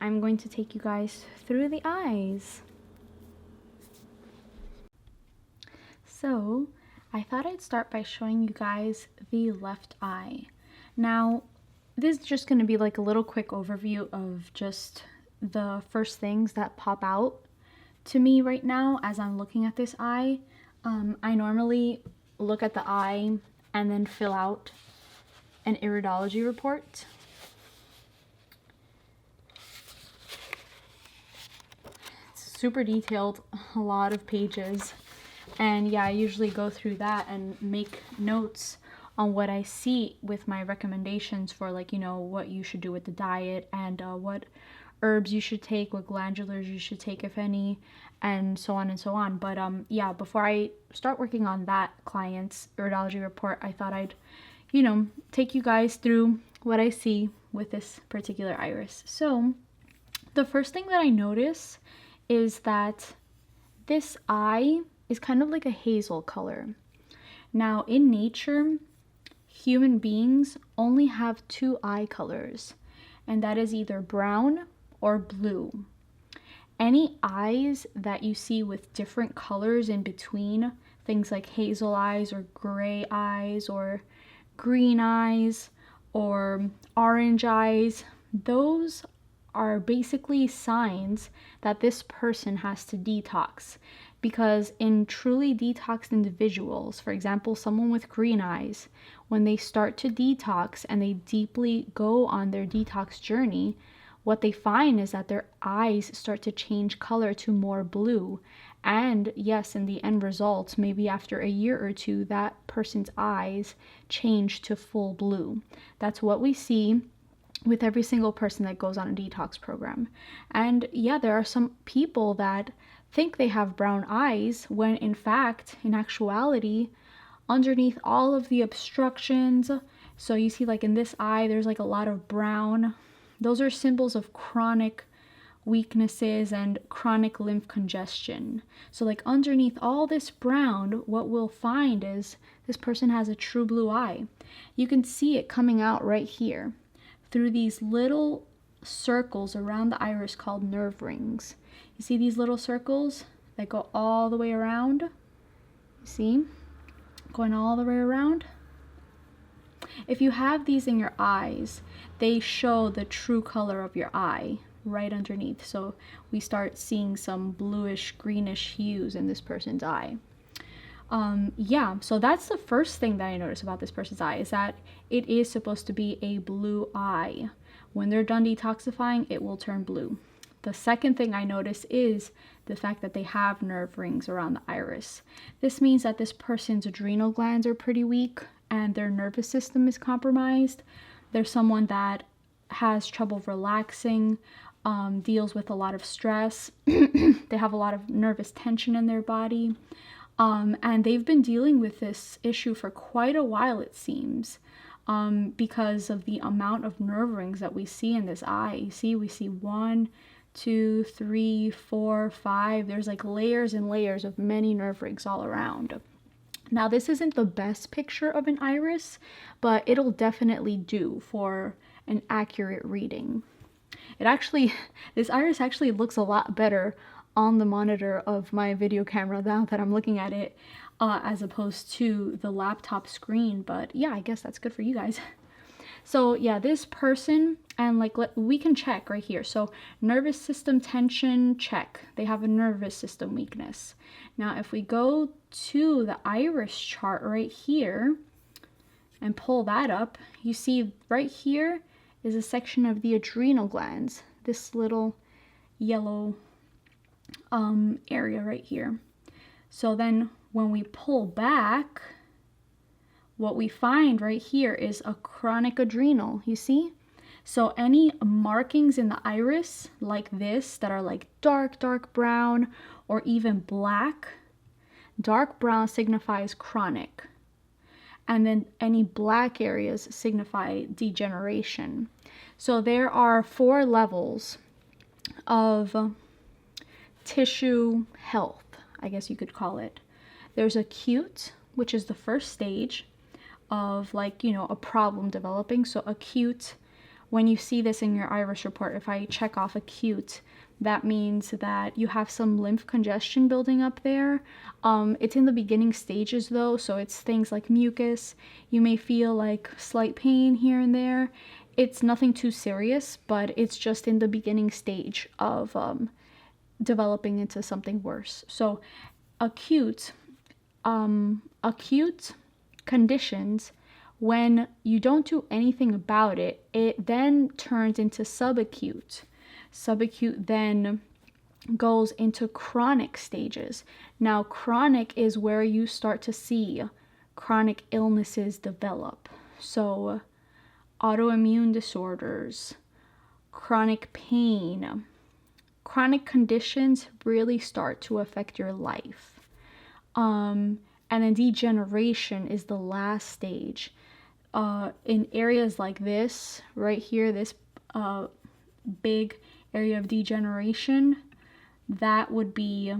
I'm going to take you guys through the eyes. So I thought I'd start by showing you guys the left eye. Now, this is just going to be like a little quick overview of just the first things that pop out to me right now as I'm looking at this eye. I normally look at the eye and then fill out an iridology report. It's super detailed, a lot of pages. And yeah, I usually go through that and make notes on what I see with my recommendations for, like, you know, what you should do with the diet and what herbs you should take, what glandulars you should take, if any, and so on and so on. But yeah, before I start working on that client's iridology report, I thought I'd, you know, take you guys through what I see with this particular iris. So the first thing that I notice is that this eye is kind of like a hazel color. Now, in nature, human beings only have two eye colors, and that is either brown or blue. Any eyes that you see with different colors in between, things like hazel eyes or gray eyes or green eyes or orange eyes, those are basically signs that this person has to detox. Because in truly detoxed individuals, for example, someone with green eyes, when they start to detox and they deeply go on their detox journey, what they find is that their eyes start to change color to more blue. And yes, in the end result, maybe after a year or two, that person's eyes change to full blue. That's what we see with every single person that goes on a detox program. And yeah, there are some people that think they have brown eyes when in fact, in actuality, underneath all of the obstructions, so you see like in this eye, there's like a lot of brown. Those are symbols of chronic weaknesses and chronic lymph congestion. So like underneath all this brown, what we'll find is this person has a true blue eye. You can see it coming out right here through these little circles around the iris called nerve rings. You see these little circles that go all the way around? You see? Going all the way around. If you have these in your eyes, they show the true color of your eye right underneath. So we start seeing some bluish, greenish hues in this person's eye. Yeah, so that's the first thing that I notice about this person's eye, is that it is supposed to be a blue eye. When they're done detoxifying, it will turn blue. The second thing I notice is the fact that they have nerve rings around the iris. This means that this person's adrenal glands are pretty weak and their nervous system is compromised. They're someone that has trouble relaxing, deals with a lot of stress. They have a lot of nervous tension in their body. And they've been dealing with this issue for quite a while, it seems, because of the amount of nerve rings that we see in this eye. You see, we see 1, 2, 3, 4, 5. There's like layers and layers of many nerve rings all around. Now, this isn't the best picture of an iris, but it'll definitely do for an accurate reading. This iris actually looks a lot better on the monitor of my video camera now that I'm looking at it, as opposed to the laptop screen. But yeah, I guess that's good for you guys. So yeah, this person, and like we can check right here. So nervous system tension, check. They have a nervous system weakness. Now, if we go to the iris chart right here and pull that up, you see right here is a section of the adrenal glands. This little yellow area right here. So then when we pull back, what we find right here is a chronic adrenal, you see? So any markings in the iris like this that are like dark brown or even black, dark brown signifies chronic. And then any black areas signify degeneration. So there are 4 levels of tissue health, I guess you could call it. There's acute, which is the first stage of, like, you know, a problem developing. So acute when you see this in your iris report, if I check off acute, that means that you have some lymph congestion building up there. It's in the beginning stages though, so it's things like mucus. You may feel like slight pain here and there. It's nothing too serious, but it's just in the beginning stage of developing into something worse. So acute conditions, when you don't do anything about it, it then turns into subacute. Subacute then goes into chronic stages. Now, chronic is where you start to see chronic illnesses develop. So, autoimmune disorders, chronic pain, chronic conditions really start to affect your life. And then degeneration is the last stage. In areas like this, right here, this big area of degeneration, that would be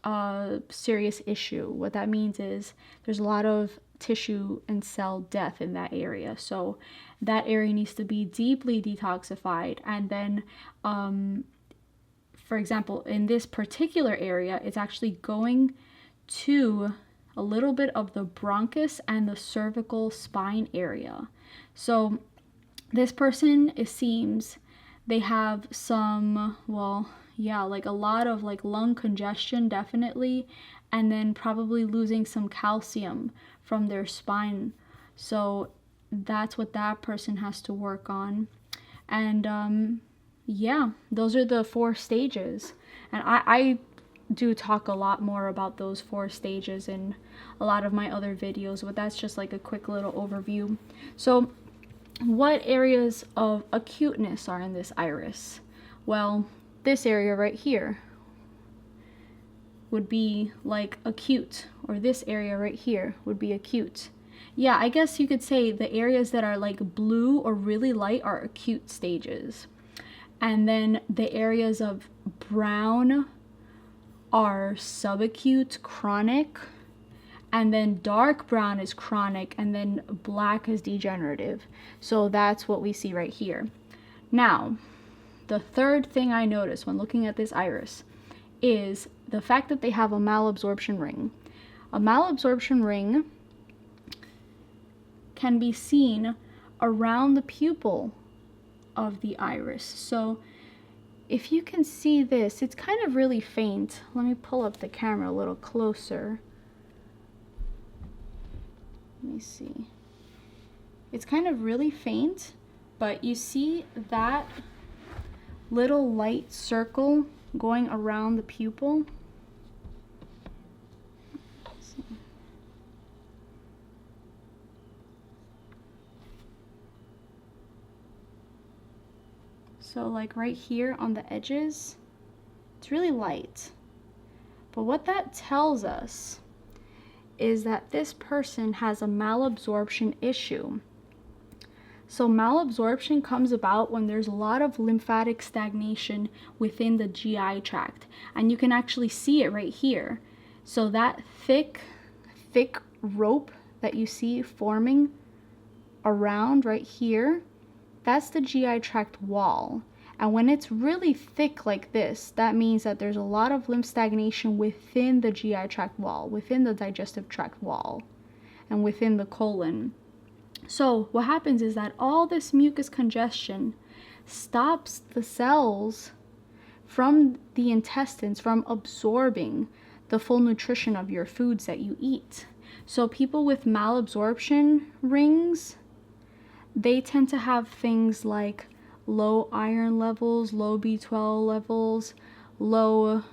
a serious issue. What that means is there's a lot of tissue and cell death in that area. So that area needs to be deeply detoxified. And then, for example, in this particular area, it's actually going to a little bit of the bronchus and the cervical spine area. So this person, it seems they have some, well, yeah, like a lot of like lung congestion, definitely, and then probably losing some calcium from their spine. So that's what that person has to work on. And yeah, those are the 4 stages. And I do talk a lot more about those 4 stages in a lot of my other videos, but that's just like a quick little overview. So what areas of acuteness are in this iris? Well, this area right here would be like acute, or this area right here would be acute. Yeah, I guess you could say the areas that are like blue or really light are acute stages. And then the areas of brown are subacute, chronic, and then dark brown is chronic, and then black is degenerative. So that's what we see right here. Now, the third thing I noticed when looking at this iris is the fact that they have a malabsorption ring. A malabsorption ring can be seen around the pupil of the iris. So if you can see this, it's kind of really faint. Let me pull up the camera a little closer. Let me see. It's kind of really faint, but you see that little light circle going around the pupil? Let's see. So like right here on the edges, it's really light. But what that tells us is that this person has a malabsorption issue. So malabsorption comes about when there's a lot of lymphatic stagnation within the GI tract, and you can actually see it right here. So that thick rope that you see forming around right here, that's the GI tract wall. And when it's really thick like this, that means that there's a lot of lymph stagnation within the GI tract wall, within the digestive tract wall, and within the colon. So what happens is that all this mucus congestion stops the cells from the intestines from absorbing the full nutrition of your foods that you eat. So people with malabsorption rings, they tend to have things like low iron levels, low B12 levels, low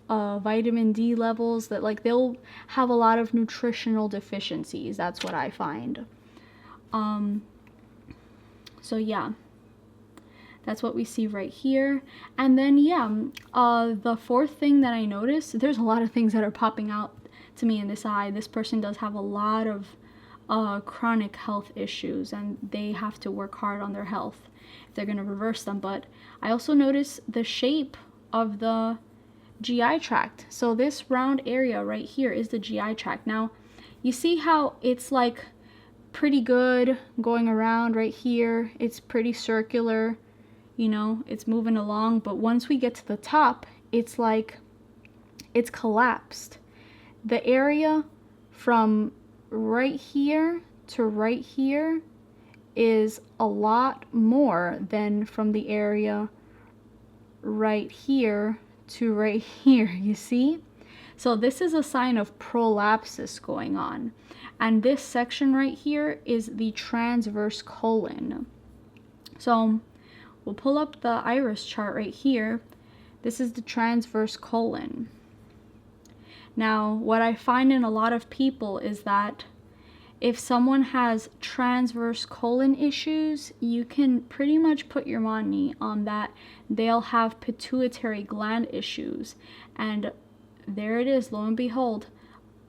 vitamin D levels, that like they'll have a lot of nutritional deficiencies. That's what I find. So yeah, that's what we see right here. And then yeah, the fourth thing that I noticed, there's a lot of things that are popping out to me in this eye. This person does have a lot of chronic health issues, and they have to work hard on their health if they're going to reverse them. But I also notice the shape of the GI tract. So this round area right here is the GI tract. Now you see how it's like pretty good going around right here. It's pretty circular, you know, it's moving along. But once we get to the top, it's like it's collapsed. The area from right here to right here is a lot more than from the area right here to right here, you see? So this is a sign of prolapsis going on. And this section right here is the transverse colon. So we'll pull up the iris chart right here. This is the transverse colon. Now, what I find in a lot of people is that if someone has transverse colon issues, you can pretty much put your money on that they'll have pituitary gland issues. And there it is, lo and behold,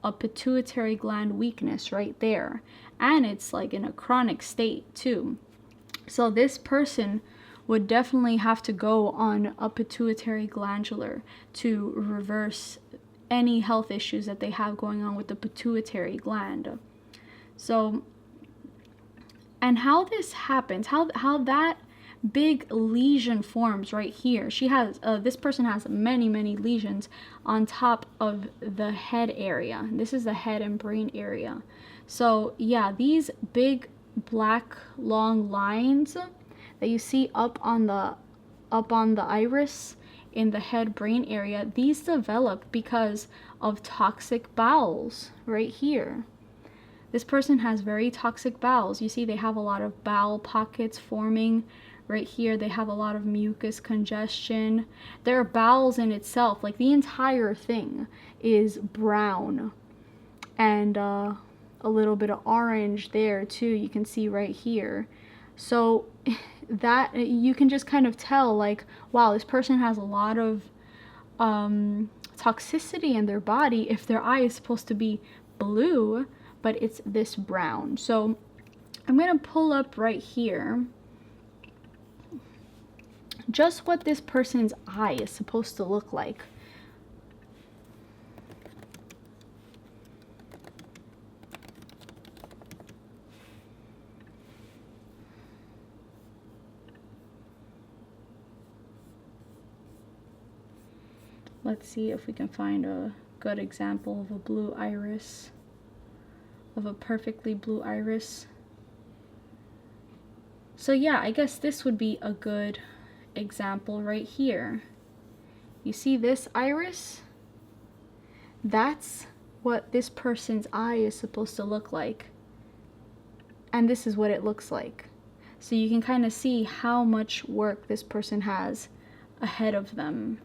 a pituitary gland weakness right there. And it's like in a chronic state too. So this person would definitely have to go on a pituitary glandular to reverse any health issues that they have going on with the pituitary gland. So, and how this happens, how that big lesion forms right here. She has, this person has many lesions on top of the head area. This is the head and brain area. So yeah, these big black long lines that you see up on the iris in the head brain area, these develop because of toxic bowels right here. This person has very toxic bowels. You see they have a lot of bowel pockets forming right here. They have a lot of mucus congestion. Their bowels in itself, like the entire thing, is brown and a little bit of orange there too. You can see right here. So that you can just kind of tell, like, wow, this person has a lot of toxicity in their body if their eye is supposed to be blue, but it's this brown. So I'm going to pull up right here just what this person's eye is supposed to look like. Let's see if we can find a good example of a blue iris, of a perfectly blue iris. So yeah, I guess this would be a good example right here. You see this iris? That's what this person's eye is supposed to look like. And this is what it looks like. So you can kind of see how much work this person has ahead of them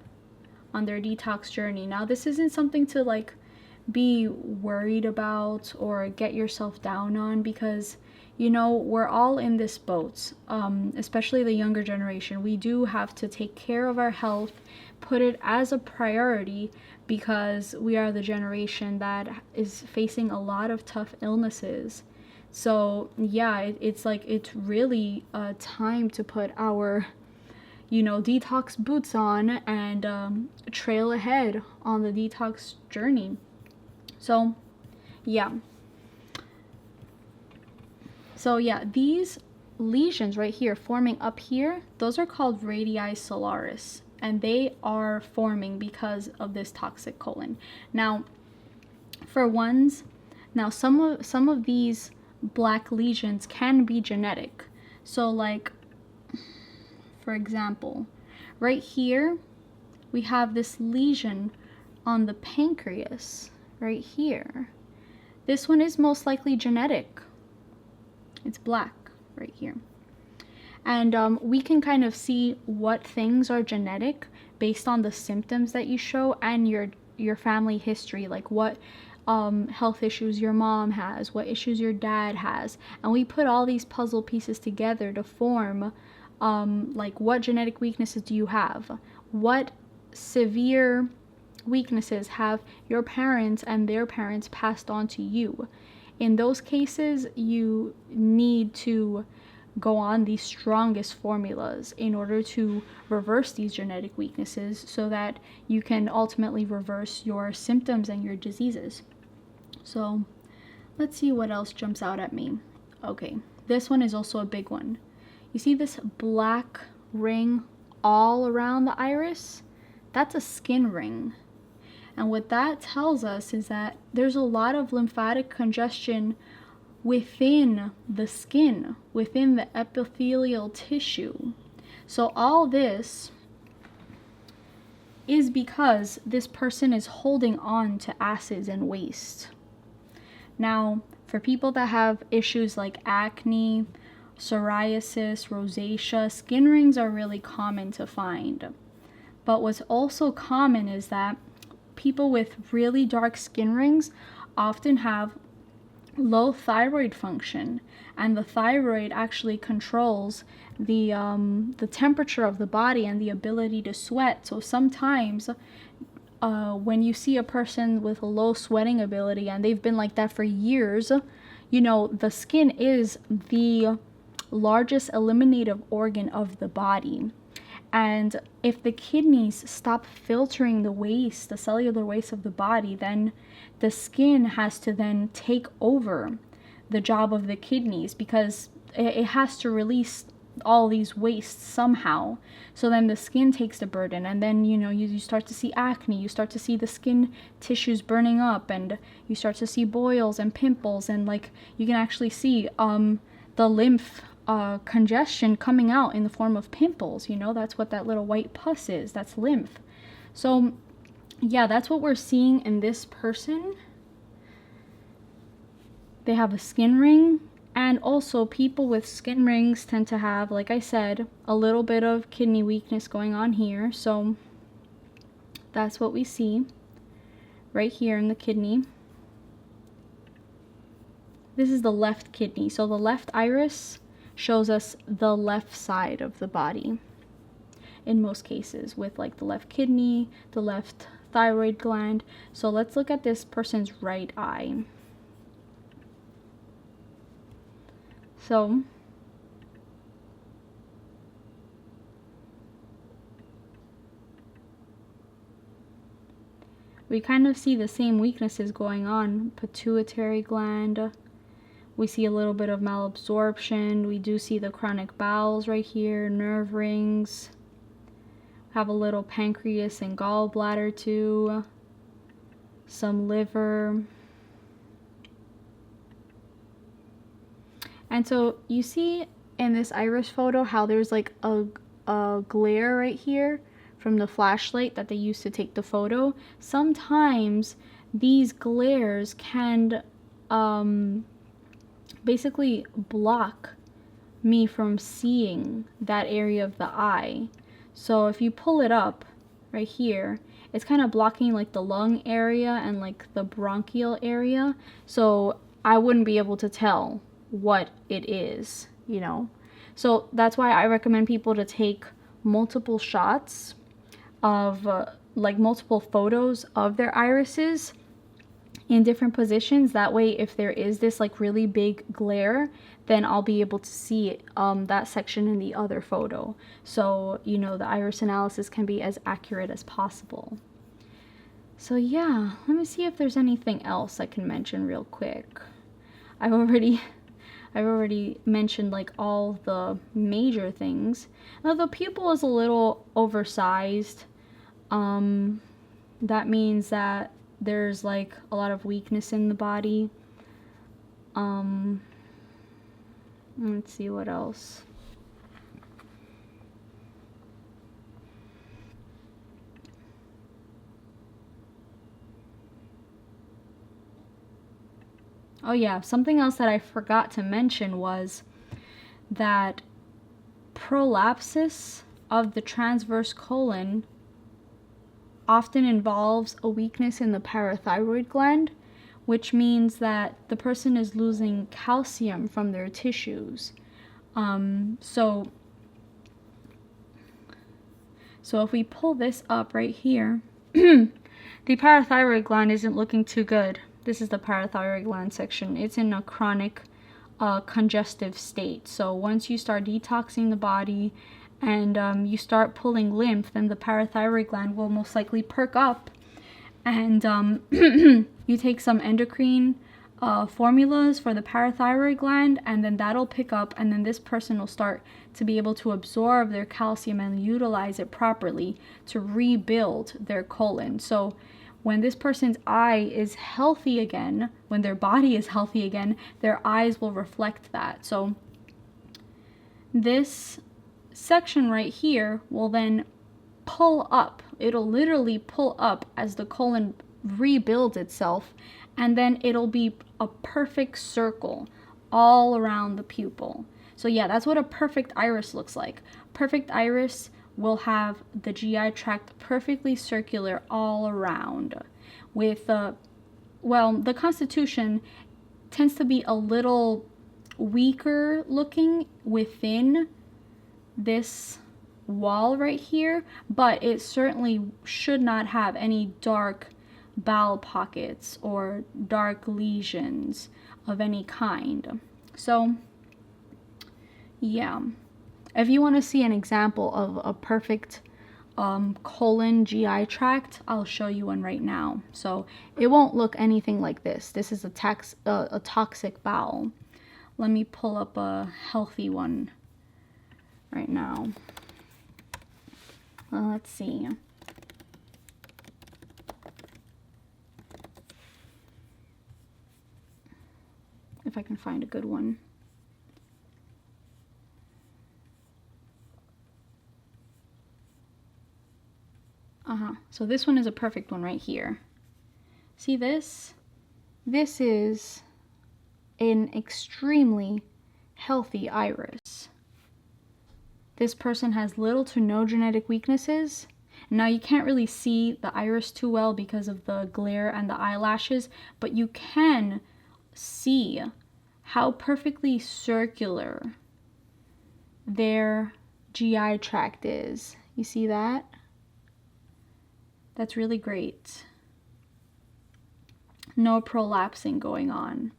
on their detox journey. Now, this isn't something to like be worried about or get yourself down on, because you know, we're all in this boat, especially the younger generation. We do have to take care of our health, put it as a priority, because we are the generation that is facing a lot of tough illnesses. So yeah, it's like, it's really time to put our, you know, detox boots on and trail ahead on the detox journey. So yeah. So yeah, these lesions right here forming up here, those are called radii solaris, and they are forming because of this toxic colon. Now, some of these black lesions can be genetic. So like, for example, right here, we have this lesion on the pancreas right here. This one is most likely genetic. It's black right here. And we can kind of see what things are genetic based on the symptoms that you show and your family history, like what health issues your mom has, what issues your dad has. And we put all these puzzle pieces together to form like, what genetic weaknesses do you have? What severe weaknesses have your parents and their parents passed on to you? In those cases, you need to go on the strongest formulas in order to reverse these genetic weaknesses so that you can ultimately reverse your symptoms and your diseases. So let's see what else jumps out at me. Okay, this one is also a big one. You see this black ring all around the iris? That's a skin ring. And what that tells us is that there's a lot of lymphatic congestion within the skin, within the epithelial tissue. So all this is because this person is holding on to acids and waste. Now, for people that have issues like acne, psoriasis, rosacea, skin rings are really common to find. But what's also common is that people with really dark skin rings often have low thyroid function, and the thyroid actually controls the temperature of the body and the ability to sweat. So sometimes when you see a person with a low sweating ability and they've been like that for years, you know, the skin is the largest eliminative organ of the body. And if the kidneys stop filtering the waste, the cellular waste of the body, then the skin has to then take over the job of the kidneys, because it has to release all these wastes somehow. So then the skin takes the burden, and then, you know, you start to see acne, you start to see the skin tissues burning up, and you start to see boils and pimples, and like you can actually see the lymph congestion coming out in the form of pimples. You know, that's what that little white pus is. That's lymph. So yeah, that's what we're seeing in this person. They have a skin ring, and also people with skin rings tend to have, like I said, a little bit of kidney weakness going on here. So that's what we see right here in the kidney. This is the left kidney. So the left iris shows us the left side of the body in most cases, with like the left kidney, the left thyroid gland. So let's look at this person's right eye. So we kind of see the same weaknesses going on. Pituitary gland. We see a little bit of malabsorption. We do see the chronic bowels right here, nerve rings. Have a little pancreas and gallbladder too. Some liver. And so you see in this iris photo how there's like a glare right here from the flashlight that they used to take the photo. Sometimes these glares can basically block me from seeing that area of the eye. So if you pull it up right here, it's kind of blocking like the lung area and like the bronchial area. So I wouldn't be able to tell what it is, you know. So that's why I recommend people to take multiple shots of like multiple photos of their irises in different positions. That way, if there is this like really big glare, then I'll be able to see it, that section in the other photo. So, you know, the iris analysis can be as accurate as possible. So yeah, let me see if there's anything else I can mention real quick. I've already mentioned like all the major things. Now the pupil is a little oversized. That means that there's like a lot of weakness in the body. Let's see what else. Oh yeah, something else that I forgot to mention was that prolapsis of the transverse colon often involves a weakness in the parathyroid gland, which means that the person is losing calcium from their tissues. So if we pull this up right here, the parathyroid gland isn't looking too good. This is the parathyroid gland section. It's in a chronic congestive state. So once you start detoxing the body and you start pulling lymph, then the parathyroid gland will most likely perk up, and you take some endocrine formulas for the parathyroid gland, and then that'll pick up, and then this person will start to be able to absorb their calcium and utilize it properly to rebuild their colon. So when this person's eye is healthy again, when their body is healthy again, their eyes will reflect that. So this section right here will then pull up. It'll literally pull up as the colon rebuilds itself, and then it'll be a perfect circle all around the pupil. So yeah, that's what a perfect iris looks like. Perfect iris will have the GI tract perfectly circular all around. With the constitution tends to be a little weaker looking within this wall right here, but it certainly should not have any dark bowel pockets or dark lesions of any kind. So yeah, if you want to see an example of a perfect colon GI tract, I'll show you one right now. So it won't look anything like this. This is a toxic bowel. Let me pull up a healthy one right now. Well, let's see. If I can find a good one. So this one is a perfect one right here. See this? This is an extremely healthy iris. This person has little to no genetic weaknesses. Now you can't really see the iris too well because of the glare and the eyelashes, but you can see how perfectly circular their GI tract is. You see that? That's really great. No prolapsing going on.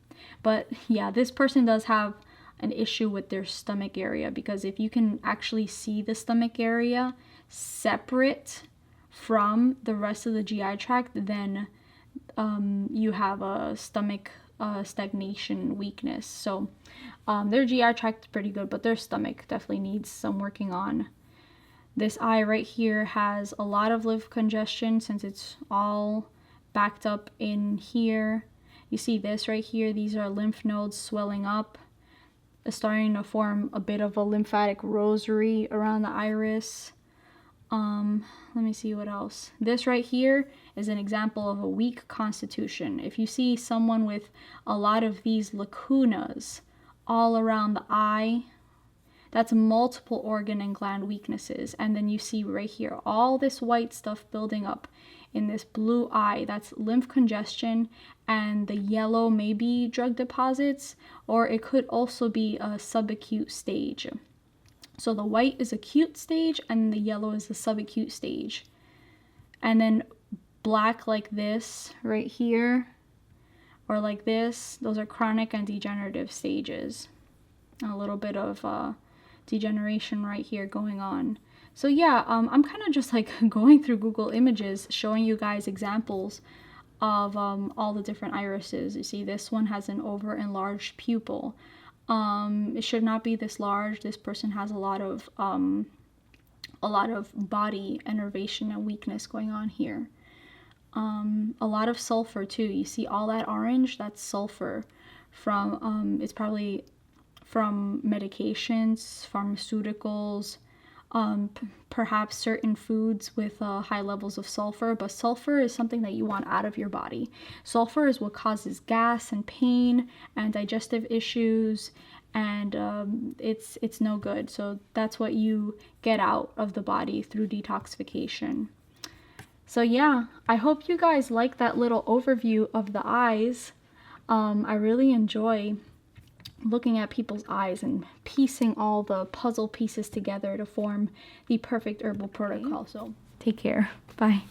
But yeah, this person does have an issue with their stomach area, because if you can actually see the stomach area separate from the rest of the GI tract, then you have a stomach stagnation weakness. So their GI tract is pretty good, but their stomach definitely needs some working on. This eye right here has a lot of lymph congestion since it's all backed up in here. You see this right here, these are lymph nodes swelling up, starting to form a bit of a lymphatic rosary around the iris. Let me see what else. This right here is an example of a weak constitution. If you see someone with a lot of these lacunas all around the eye, that's multiple organ and gland weaknesses. And then you see right here, all this white stuff building up in this blue eye. That's lymph congestion, and the yellow may be drug deposits, or it could also be a subacute stage. So the white is acute stage and the yellow is the subacute stage. And then black like this right here, or like this, those are chronic and degenerative stages. A little bit of degeneration right here going on. So yeah, I'm kind of just like going through Google Images, showing you guys examples of all the different irises. You see this one has an over enlarged pupil. It should not be this large. This person has a lot of body innervation and weakness going on here. A lot of sulfur too. You see all that orange? That's sulfur from it's probably from medications, pharmaceuticals, perhaps certain foods with high levels of sulfur. But sulfur is something that you want out of your body. Sulfur is what causes gas and pain and digestive issues, and it's no good. So that's what you get out of the body through detoxification. So yeah, I hope you guys like that little overview of the eyes. I really enjoy looking at people's eyes and piecing all the puzzle pieces together to form the perfect herbal protocol. So take care. Bye.